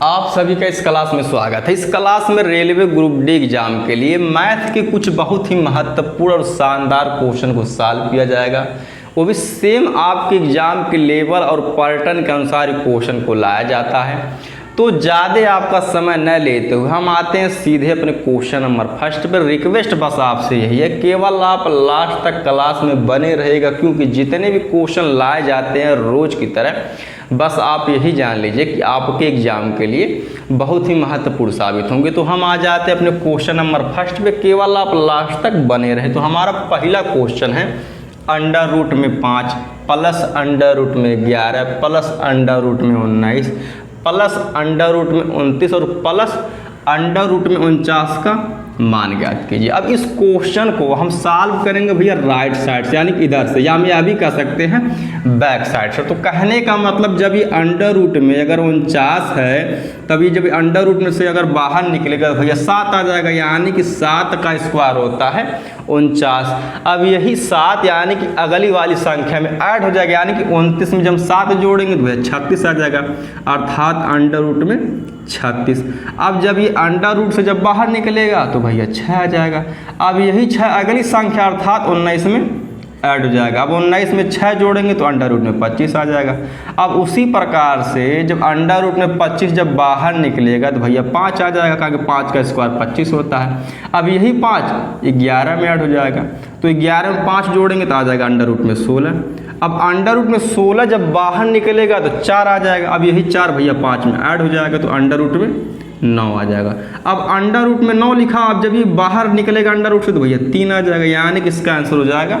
आप सभी का इस क्लास में स्वागत है। इस क्लास में रेलवे ग्रुप डी एग्जाम के लिए मैथ के कुछ बहुत ही महत्वपूर्ण और शानदार क्वेश्चन को सॉल्व किया जाएगा। वो भी सेम आपके एग्जाम के लेवल और पैटर्न के अनुसार क्वेश्चन को लाया जाता है। तो ज़्यादा आपका समय न लेते हुए हम आते हैं सीधे अपने क्वेश्चन नंबर फर्स्ट पर। रिक्वेस्ट बस आपसे यही है, केवल आप लास्ट तक क्लास में बने रहेगा, क्योंकि जितने भी क्वेश्चन लाए जाते हैं रोज़ की तरह, बस आप यही जान लीजिए कि आपके एग्जाम के लिए बहुत ही महत्वपूर्ण साबित होंगे। तो हम आ जाते हैं अपने क्वेश्चन नंबर फर्स्ट पे, केवल आप लास्ट तक बने रहे। तो हमारा पहला क्वेश्चन है अंडर रूट में 5 प्लस अंडर रूट में 11 प्लस अंडर रूट में 19 प्लस अंडर रूट में 29 और प्लस अंडर रूट में 49 का मान ज्ञात कीजिए। अब इस क्वेश्चन को हम सॉल्व करेंगे भैया राइट साइड से, यानी कि इधर से, या हम यह भी कह सकते हैं बैक साइड से। तो कहने का मतलब जब ये अंडर रूट में अगर 49 है, तभी जब अंडर रूट में से अगर बाहर निकलेगा भैया 7 आ जाएगा, यानी कि 7 का स्क्वायर होता है 49। अब यही 7 यानी कि अगली वाली संख्या में ऐड हो जाएगा, यानी कि 29 में जब 7 जोड़ेंगे तो भैया 36 आ जाएगा, अर्थात अंडर रूट में 36। अब जब ये अंडर रूट से जब बाहर निकलेगा तो भैया 6 आ जाएगा। अब यही 6 अगली संख्या अर्थात 19 में ऐड हो जाएगा। अब 19 में 6 जोड़ेंगे तो अंडर रूट में 25 आ जाएगा। अब उसी प्रकार से जब अंडर रूट में 25 जब बाहर निकलेगा तो भैया 5 आ जाएगा, क्योंकि 5 का स्क्वायर 25 होता है। अब यही 5 11 में ऐड हो जाएगा, तो 11 में 5 जोड़ेंगे तो आ जाएगा अंडर रूट में 16। अब अंडर रूट में 16 जब बाहर निकलेगा तो 4 आ जाएगा। अब यही 4 भैया 5 में ऐड हो जाएगा, तो अंडर रूट में 9 आ जाएगा। अब अंडर रूट में 9 लिखा, अब जब ये बाहर निकलेगा अंडर रूट से तो भैया 3 आ जाएगा, यानी कि इसका आंसर हो जाएगा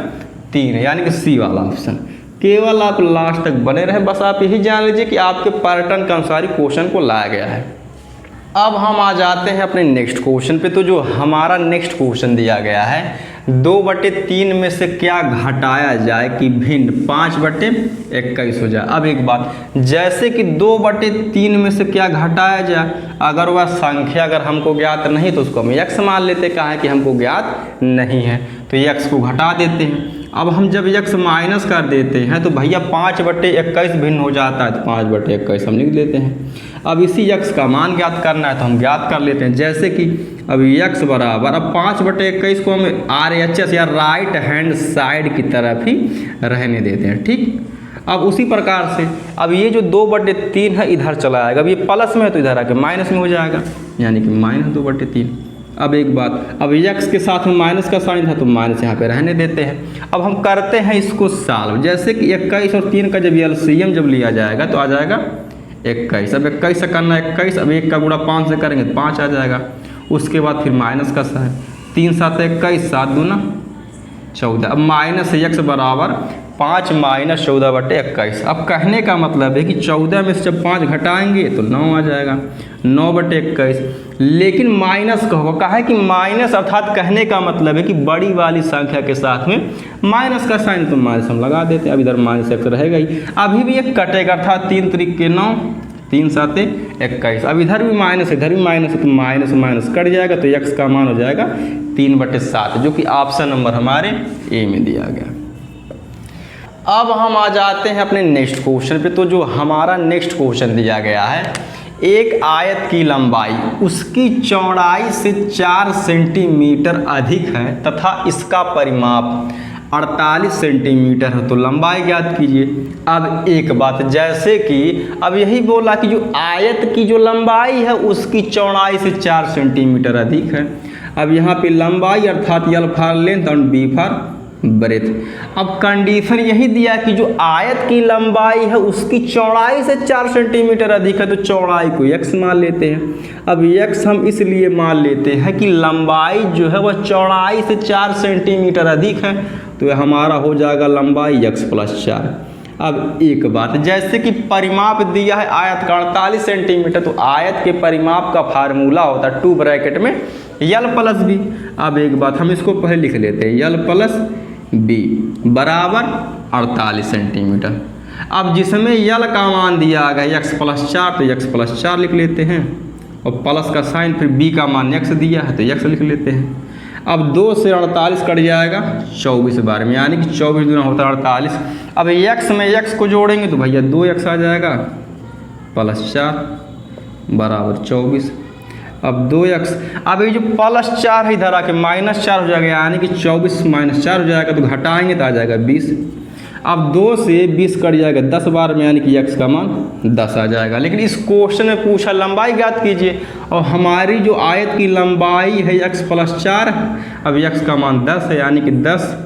3 है, यानी कि सी वाला ऑप्शन। केवल आप लास्ट तक बने रहे, बस आप यही जान लीजिए कि आपके पैटर्न के अनुसार ही क्वेश्चन को लाया गया है। अब हम आ जाते हैं अपने नेक्स्ट क्वेश्चन पे। तो जो हमारा नेक्स्ट क्वेश्चन दिया गया है, 2/3 में से क्या घटाया जाए कि भिन्न 5/21 हो जाए। अब एक बात, जैसे कि 2/3 में से क्या घटाया जाए, अगर वह संख्या अगर हमको ज्ञात नहीं तो उसको हम x मान लेते, कहा है कि हमको ज्ञात नहीं है तो x को घटा देते हैं। अब हम जब x माइनस कर देते हैं तो भैया 5/21 भिन्न हो जाता है, तो 5/21 हम लिख देते हैं। अब इसी x का मान ज्ञात करना है तो हम ज्ञात कर लेते हैं, जैसे कि अब x बराबर, अब 5/21 को हम RHS या राइट हैंड साइड की तरफ ही रहने देते हैं, ठीक। अब उसी प्रकार से अब ये जो 2/3 है इधर चला आएगा, अब ये प्लस में है तो इधर आके माइनस में हो जाएगा, यानी कि -2/3। अब एक बात, अब x के साथ में माइनस का साइन था तो माइनस यहाँ पे रहने देते हैं। अब हम करते हैं इसको सॉल्व, जैसे कि 21 और 3 का जब LCM जब लिया जाएगा तो आ जाएगा 21। अब 21 से करना 21, अब 1 का गुणा 5 से करेंगे तो 5 आ जाएगा। उसके बाद फिर माइनस का साइन, 3 7 21, 7 दूना 14। अब माइनस x बराबर 5 - 14/21। अब कहने का मतलब है कि 14 में से जब 5 घटाएंगे तो 9 आ जाएगा, 9/21। लेकिन माइनस का होगा, कहा है कि माइनस, अर्थात कहने का मतलब है कि बड़ी वाली संख्या के साथ में माइनस का साइन, तो माइनस हम लगा देते हैं। अब इधर -x रहेगा ही, अभी भी एक कटेगा, अर्थात 3 3 के 9, 3 7 21। अब इधर भी माइनस, इधर भी माइनस, तो माइनस माइनस कट जाएगा, तो x का मान हो जाएगा 3/7, जो कि ऑप्शन नंबर हमारे ए में दिया गया। अब हम आ जाते हैं अपने नेक्स्ट क्वेश्चन पे। तो जो हमारा नेक्स्ट क्वेश्चन दिया गया है, एक आयत की लंबाई उसकी चौड़ाई से 4 सेंटीमीटर अधिक है तथा इसका परिमाप 48 सेंटीमीटर है, तो लंबाई ज्ञात कीजिए। अब एक बात, जैसे कि अब यही बोला कि जो आयत की जो लंबाई है उसकी चौड़ाई से 4 सेंटीमीटर अधिक है। अब यहाँ पे लंबाई अर्थात L फॉर लेंथ और B फॉर ब्रेथ। अब कंडीशन यही दिया कि जो आयत की लंबाई है उसकी चौड़ाई से 4 सेंटीमीटर अधिक है, तो चौड़ाई को x मान लेते हैं। अब x हम इसलिए मान लेते हैं कि लंबाई जो है वह चौड़ाई से 4 सेंटीमीटर अधिक है, तो हमारा हो जाएगा लंबाई x + 4। अब एक बात, जैसे कि परिमाप दिया है आयत का 48 सेंटीमीटर, तो आयत के परिमाप का फार्मूला होता है 2 ब्रैकेट में L + B। अब एक बात, हम इसको पहले लिख लेते हैं, L + B बराबर 48 सेंटीमीटर। अब जिसमें L का मान दिया गया x + 4, तो x + 4 लिख लेते हैं, और प्लस का साइन, फिर B का मान x दिया है तो x लिख लेते हैं। अब 2 से 48 कट जाएगा 24 बार में, यानी कि 24 दूना होता है 48। अब x में x को जोड़ेंगे तो भैया 2x आ जाएगा +4, बराबर 24। अब 2x, अब ये जो +4 है इधर आके -4 हो जाएगा, यानी कि 24 - 4 हो जाएगा, तो घटाएंगे तो आ जाएगा 20। अब 2 से 20 कट जाएगा 10 बार में, यानी कि x का मान 10 आ जाएगा। लेकिन इस क्वेश्चन में पूछा लंबाई ज्ञात कीजिए, और हमारी जो आयत की लंबाई है x + 4, अब x का मान 10 है, यानी कि 10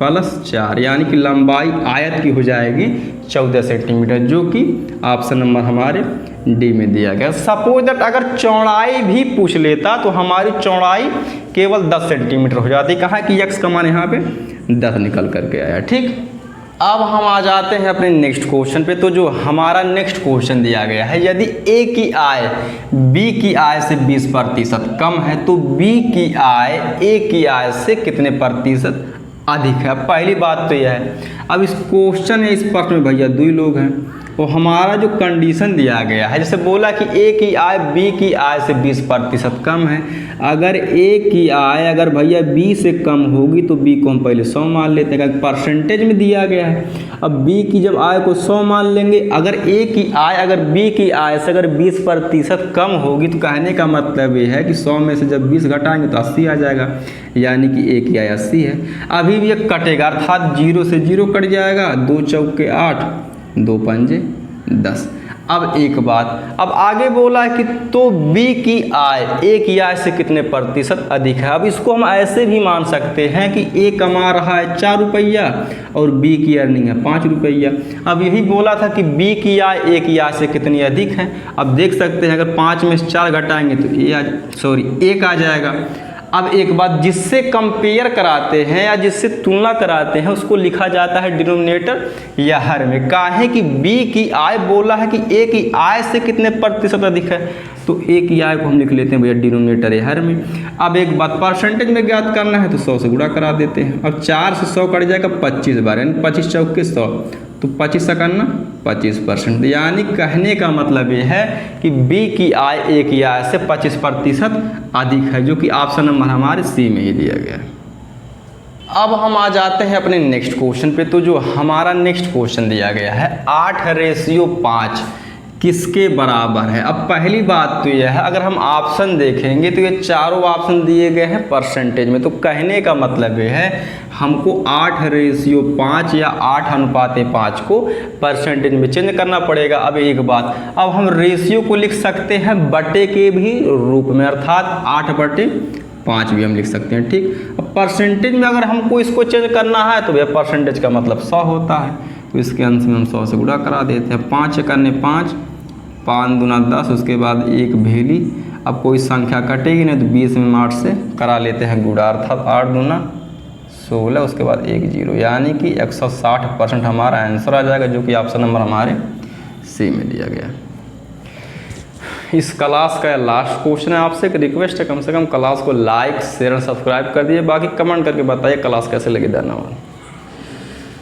+ 4, यानी कि लंबाई आयत की हो जाएगी 14 सेंटीमीटर, जो कि ऑप्शन नंबर हमारे डी में दिया गया। सपोज दैट अगर चौड़ाई भी पूछ लेता तो हमारी चौड़ाई केवल 10 सेंटीमीटर हो जाती। कहाँ कि x का मान यहाँ पे 10 निकल करके आया। ठीक, अब हम आ जाते हैं अपने नेक्स्ट क्वेश्चन पे। तो जो हमारा नेक्स्ट क्वेश्चन दिया गया है, यदि a की आय b की आय से 20% कम है तो b की आय a की आय से कितने प्रतिशत अधिक है। पहली बात तो यह है, अब इस क्वेश्चन या इस प्रश्न में भैया 2 लोग हैं, तो हमारा जो कंडीशन दिया गया है, जैसे बोला कि a की आय b की आय से 20% कम है। अगर a की आय अगर भैया b से कम होगी तो b को हम पहले 100 मान लेते हैं, परसेंटेज में दिया गया है। अब b की जब आय को 100 मान लेंगे, अगर a की आय अगर b की आय से अगर 20% कम होगी, तो कहने का मतलब ये है कि 100 में से जब 20 घटाएंगे तो 80 आ जाएगा, यानी कि a की आय 80 है। अभी भी ये कटेगा, अर्थात 0 से 0 कट जाएगा, 2 चौके 8, 2 पंजे 10। अब एक बात, अब आगे बोला है कि तो b की आय a की आय से कितने प्रतिशत अधिक है। अब इसको हम ऐसे भी मान सकते हैं कि a कमा रहा है 4 रुपया और b की अर्निंग है 5 रुपया। अब यही बोला था कि b की आय a की आय से कितनी अधिक है। अब देख सकते हैं, अगर 5 में से 4 घटाएंगे तो 1 आ जाएगा। अब एक बात, जिससे कंपेयर कराते हैं या जिससे तुलना कराते हैं उसको लिखा जाता है डिनोमिनेटर या हर में। काहे कि b की आय बोला है कि a की आय से कितने प्रतिशत अधिक है, तो a की आय को हम लिख लेते हैं भैया डिनोमिनेटर या हर में। अब एक बात, परसेंटेज में ज्ञात करना है तो 100 से गुणा करा देते हैं। अब 4 से 100 कट जाएगा 25 बार, यानी 25 चौके 100, तो 25 करना 25%, यानी कहने का मतलब ये है कि b की आय a की आय से 25% अधिक है, जो कि ऑप्शन नंबर हमारे सी में ही दिया गया है। अब हम आ जाते हैं अपने नेक्स्ट क्वेश्चन पे। तो जो हमारा नेक्स्ट क्वेश्चन दिया गया है 8:5 किसके बराबर है। अब पहली बात तो यह है, अगर हम ऑप्शन देखेंगे तो ये चारों ऑप्शन दिए गए हैं परसेंटेज में, तो कहने का मतलब ये है हमको 8:5 या 8:5 को परसेंटेज में चेंज करना पड़ेगा। अब एक बात, अब हम रेशियो को लिख सकते हैं बटे के भी रूप में, अर्थात 8/5 भी हम लिख सकते हैं। ठीक, अब परसेंटेज में अगर हमको इसको चेंज करना है तो भैया परसेंटेज का मतलब 100 होता है, तो इसके अंश में हम 100 से गुणा करा देते हैं। 5 करने 5, 5 दूना 10, उसके बाद 1 भेली। अब कोई संख्या कटेगी नहीं तो 20 में 8 से करा लेते हैं गुणा, अर्थात 8 दूना 16, उसके बाद 1 0, यानी कि 160% हमारा आंसर आ जाएगा, जो कि ऑप्शन नंबर हमारे सी में दिया गया। इस क्लास का लास्ट क्वेश्चन है, आपसे एक रिक्वेस्ट है कम से कम क्लास को लाइक शेयर और सब्सक्राइब कर दिए, बाकी कमेंट करके बताइए क्लास कैसे लगी। धन्यवाद।